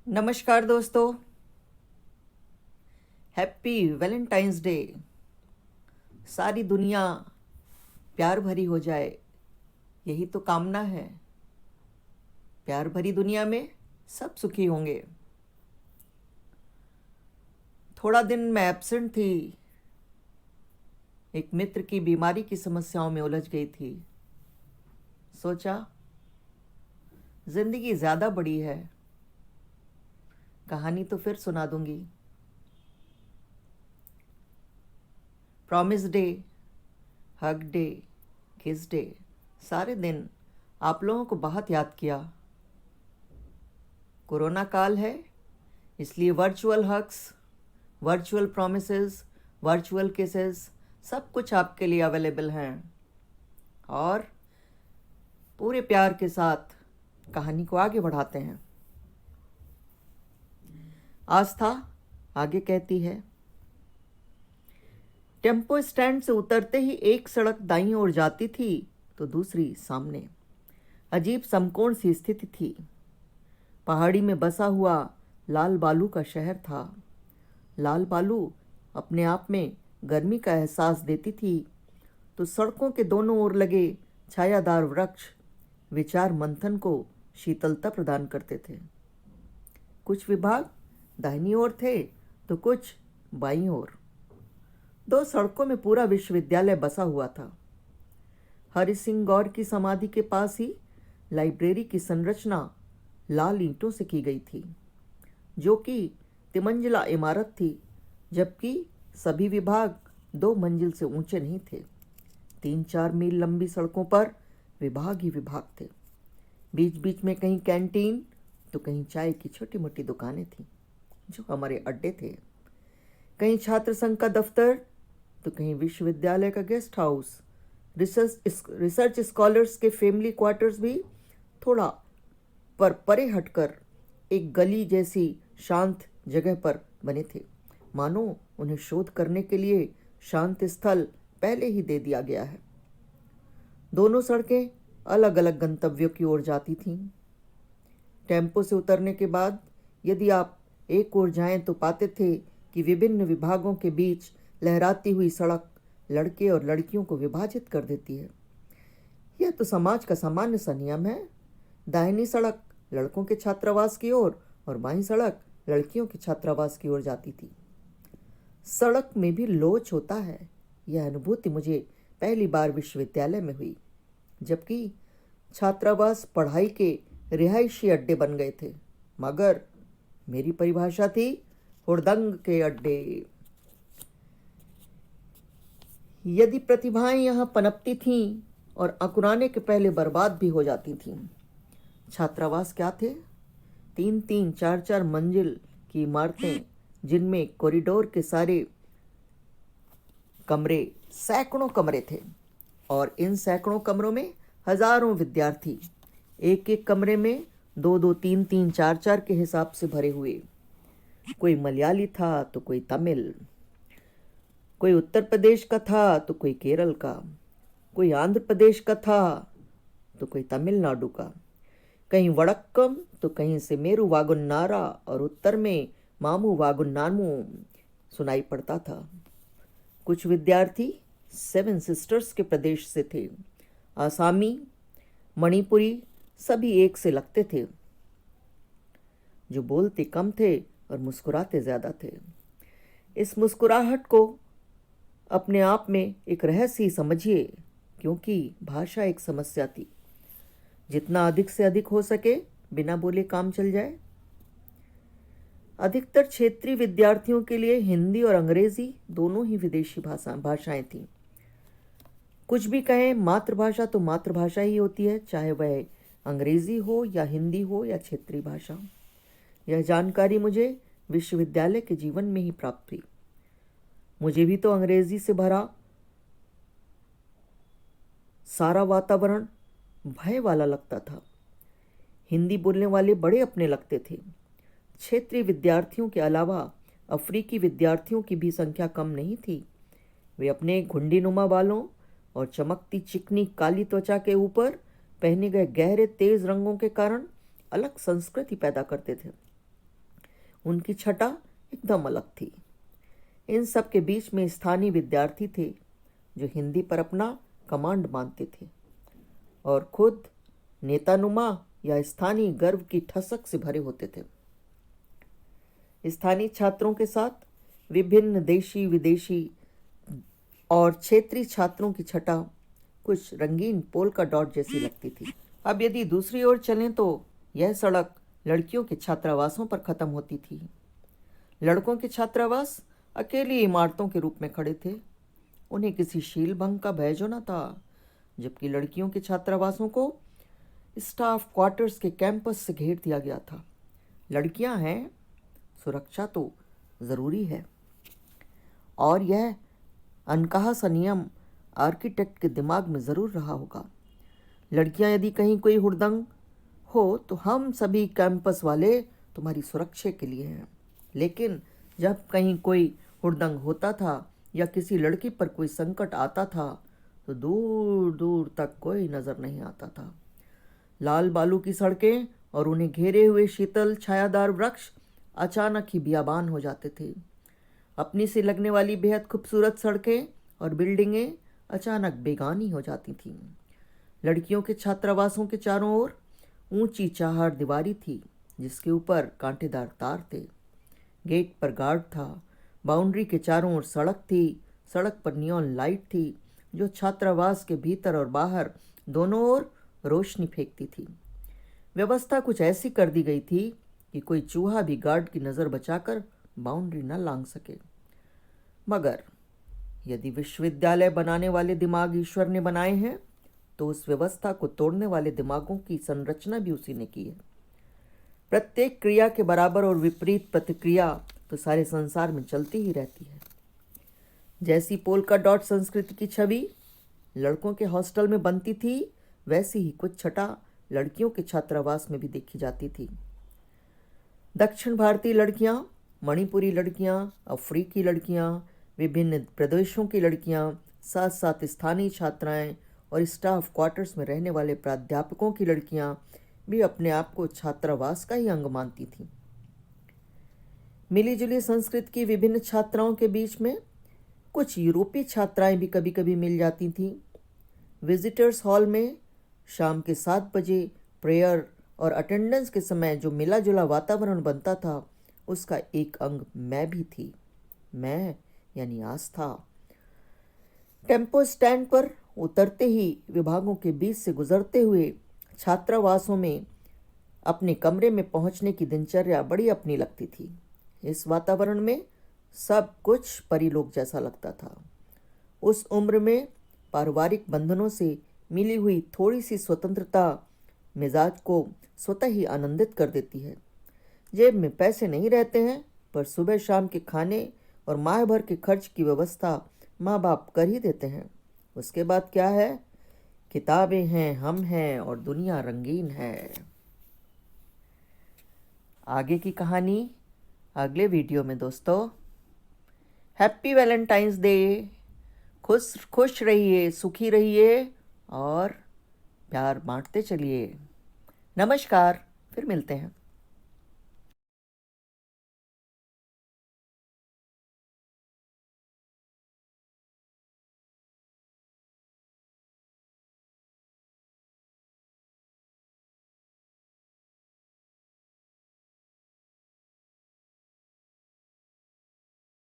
नमस्कार दोस्तों। Happy Valentine's day. सारी दुनिया प्यार भरी हो जाए, यही तो कामना है। प्यार भरी दुनिया में सब सुखी होंगे। थोड़ा दिन मैं एब्सेंट थी, एक मित्र की बीमारी की समस्याओं में उलझ गई थी। सोचा जिंदगी ज़्यादा बड़ी है, कहानी तो फिर सुना दूंगी। प्रॉमिस डे, हग डे, किस डे, सारे दिन आप लोगों को बहुत याद किया। कोरोना काल है, इसलिए virtual hugs, virtual promises, virtual kisses सब कुछ आपके लिए अवेलेबल हैं। और पूरे प्यार के साथ कहानी को आगे बढ़ाते हैं। आस्था आगे कहती है, टेम्पो स्टैंड से उतरते ही एक सड़क दाईं ओर जाती थी तो दूसरी सामने। अजीब समकोण सी स्थिति थी। पहाड़ी में बसा हुआ लाल बालू का शहर था। लाल बालू अपने आप में गर्मी का एहसास देती थी, तो सड़कों के दोनों ओर लगे छायादार वृक्ष विचार मंथन को शीतलता प्रदान करते थे। कुछ विभाग दाहिनी ओर थे तो कुछ बाईं ओर। दो सड़कों में पूरा विश्वविद्यालय बसा हुआ था। हरि सिंह गौर की समाधि के पास ही लाइब्रेरी की संरचना लाल ईंटों से की गई थी, जो कि तिमंजिला इमारत थी, जबकि सभी विभाग 2 मंजिल से ऊंचे नहीं थे। 3-4 मील लंबी सड़कों पर विभाग ही विभाग थे। बीच बीच में कहीं कैंटीन तो कहीं चाय की छोटी मोटी दुकानें थीं, जो हमारे अड्डे थे। कहीं छात्र संघ का दफ्तर तो कहीं विश्वविद्यालय का गेस्ट हाउस। रिसर्च स्कॉलर्स के फैमिली क्वार्टर्स भी थोड़ा पर परे हटकर एक गली जैसी शांत जगह पर बने थे, मानो उन्हें शोध करने के लिए शांत स्थल पहले ही दे दिया गया है। दोनों सड़कें अलग अलग गंतव्यों की ओर जाती थीं। टेम्पो से उतरने के बाद यदि आप एक ओर जाएं तो पाते थे कि विभिन्न विभागों के बीच लहराती हुई सड़क लड़के और लड़कियों को विभाजित कर देती है। यह तो समाज का सामान्य सा नियम है। दाहिनी सड़क लड़कों के छात्रावास की ओर और बाईं सड़क लड़कियों के छात्रावास की ओर जाती थी। सड़क में भी लोच होता है, यह अनुभूति मुझे पहली बार विश्वविद्यालय में हुई, जबकि छात्रावास पढ़ाई के रिहायशी अड्डे बन गए थे, मगर मेरी परिभाषा थी हुड़दंग के अड्डे। यदि प्रतिभाएं यहाँ पनपती थीं और अंकुराने के पहले बर्बाद भी हो जाती थीं। छात्रावास क्या थे? 3-3, 4-4 मंजिल की इमारतें, जिनमें कॉरिडोर के सारे कमरे, सैकड़ों कमरे थे, और इन सैकड़ों कमरों में हजारों विद्यार्थी एक एक कमरे में 2-2, 3-3, 4-4 के हिसाब से भरे हुए। कोई मलयाली था तो कोई तमिल, कोई उत्तर प्रदेश का था तो कोई केरल का, कोई आंध्र प्रदेश का था तो कोई तमिलनाडु का, कहीं वड़क्कम तो कहीं से मेरू वागुन्नारा, और उत्तर में मामू वागुन्नानू सुनाई पड़ता था। कुछ विद्यार्थी 7 सिस्टर्स के प्रदेश से थे। आसामी, मणिपुरी सभी एक से लगते थे, जो बोलते कम थे और मुस्कुराते ज़्यादा थे। इस मुस्कुराहट को अपने आप में एक रहस्य ही समझिए, क्योंकि भाषा एक समस्या थी। जितना अधिक से अधिक हो सके बिना बोले काम चल जाए। अधिकतर क्षेत्रीय विद्यार्थियों के लिए हिंदी और अंग्रेजी दोनों ही विदेशी भाषाएं थीं। कुछ भी कहें, मातृभाषा तो मातृभाषा ही होती है, चाहे वह अंग्रेजी हो या हिंदी हो या क्षेत्रीय भाषा। यह जानकारी मुझे विश्वविद्यालय के जीवन में ही प्राप्त हुई। मुझे भी तो अंग्रेजी से भरा सारा वातावरण भय वाला लगता था। हिंदी बोलने वाले बड़े अपने लगते थे। क्षेत्रीय विद्यार्थियों के अलावा अफ्रीकी विद्यार्थियों की भी संख्या कम नहीं थी। वे अपने घुंडीनुमा बालों और चमकती चिकनी काली त्वचा के ऊपर पहने गए गहरे तेज रंगों के कारण अलग संस्कृति पैदा करते थे। उनकी छटा एकदम अलग थी। इन सब के बीच में स्थानीय विद्यार्थी थे जो हिंदी पर अपना कमांड मानते थे और खुद नेतानुमा या स्थानीय गर्व की ठसक से भरे होते थे। स्थानीय छात्रों के साथ विभिन्न देशी विदेशी और क्षेत्रीय छात्रों की छटा कुछ रंगीन पोल्का डॉट जैसी लगती थी। अब यदि दूसरी ओर चलें तो यह सड़क लड़कियों के छात्रावासों पर खत्म होती थी। लड़कों के छात्रावास अकेली इमारतों के रूप में खड़े थे। उन्हें किसी शील भंग का भय जो न था, जबकि लड़कियों के छात्रावासों को स्टाफ क्वार्टर्स के कैंपस से घेर दिया गया था। लड़कियां हैं, सुरक्षा तो ज़रूरी है। और यह अनकहा सा नियम आर्किटेक्ट के दिमाग में ज़रूर रहा होगा। लड़कियां यदि कहीं कोई हुड़दंग हो तो हम सभी कैंपस वाले तुम्हारी सुरक्षा के लिए हैं। लेकिन जब कहीं कोई हुड़दंग होता था या किसी लड़की पर कोई संकट आता था तो दूर दूर तक कोई नज़र नहीं आता था। लाल बालू की सड़कें और उन्हें घेरे हुए शीतल छायादार वृक्ष अचानक ही बियाबान हो जाते थे। अपनी सी लगने वाली बेहद खूबसूरत सड़कें और बिल्डिंगें अचानक बेगानी हो जाती थीं। लड़कियों के छात्रावासों के चारों ओर ऊंची चार दीवारी थी जिसके ऊपर कांटेदार तार थे। गेट पर गार्ड था। बाउंड्री के चारों ओर सड़क थी। सड़क पर नियॉन लाइट थी जो छात्रावास के भीतर और बाहर दोनों ओर रोशनी फेंकती थी। व्यवस्था कुछ ऐसी कर दी गई थी कि कोई चूहा भी गार्ड की नज़र बचाकर बाउंड्री न लांघ सके। मगर यदि विश्वविद्यालय बनाने वाले दिमाग ईश्वर ने बनाए हैं तो उस व्यवस्था को तोड़ने वाले दिमागों की संरचना भी उसी ने की है। प्रत्येक क्रिया के बराबर और विपरीत प्रतिक्रिया तो सारे संसार में चलती ही रहती है। जैसी पोल्का डॉट संस्कृति की छवि लड़कों के हॉस्टल में बनती थी, वैसी ही कुछ छटा लड़कियों के छात्रावास में भी देखी जाती थी। दक्षिण भारतीय लड़कियां, मणिपुरी लड़कियां, अफ्रीकी लड़कियां, विभिन्न प्रदेशों की लड़कियां, साथ साथ स्थानीय छात्राएं और स्टाफ क्वार्टर्स में रहने वाले प्राध्यापकों की लड़कियां भी अपने आप को छात्रावास का ही अंग मानती थीं। मिलीजुली संस्कृति की विभिन्न छात्राओं के बीच में कुछ यूरोपीय छात्राएं भी कभी कभी मिल जाती थीं। विजिटर्स हॉल में शाम के 7 बजे प्रेयर और अटेंडेंस के समय जो मिला जुला वातावरण बनता था उसका एक अंग मैं भी थी। मैं यानी आस्था। टेम्पो स्टैंड पर उतरते ही विभागों के बीच से गुजरते हुए छात्रावासों में अपने कमरे में पहुंचने की दिनचर्या बड़ी अपनी लगती थी। इस वातावरण में सब कुछ परिलोक जैसा लगता था। उस उम्र में पारिवारिक बंधनों से मिली हुई थोड़ी सी स्वतंत्रता मिजाज को स्वतः ही आनंदित कर देती है। जेब में पैसे नहीं रहते हैं पर सुबह शाम के खाने और माह भर के खर्च की व्यवस्था माँ बाप कर ही देते हैं। उसके बाद क्या है? किताबें हैं, हम हैं और दुनिया रंगीन है। आगे की कहानी अगले वीडियो में दोस्तों। Happy Valentine's day. खुश रहिए, सुखी रहिए और प्यार बांटते चलिए। नमस्कार, फिर मिलते हैं।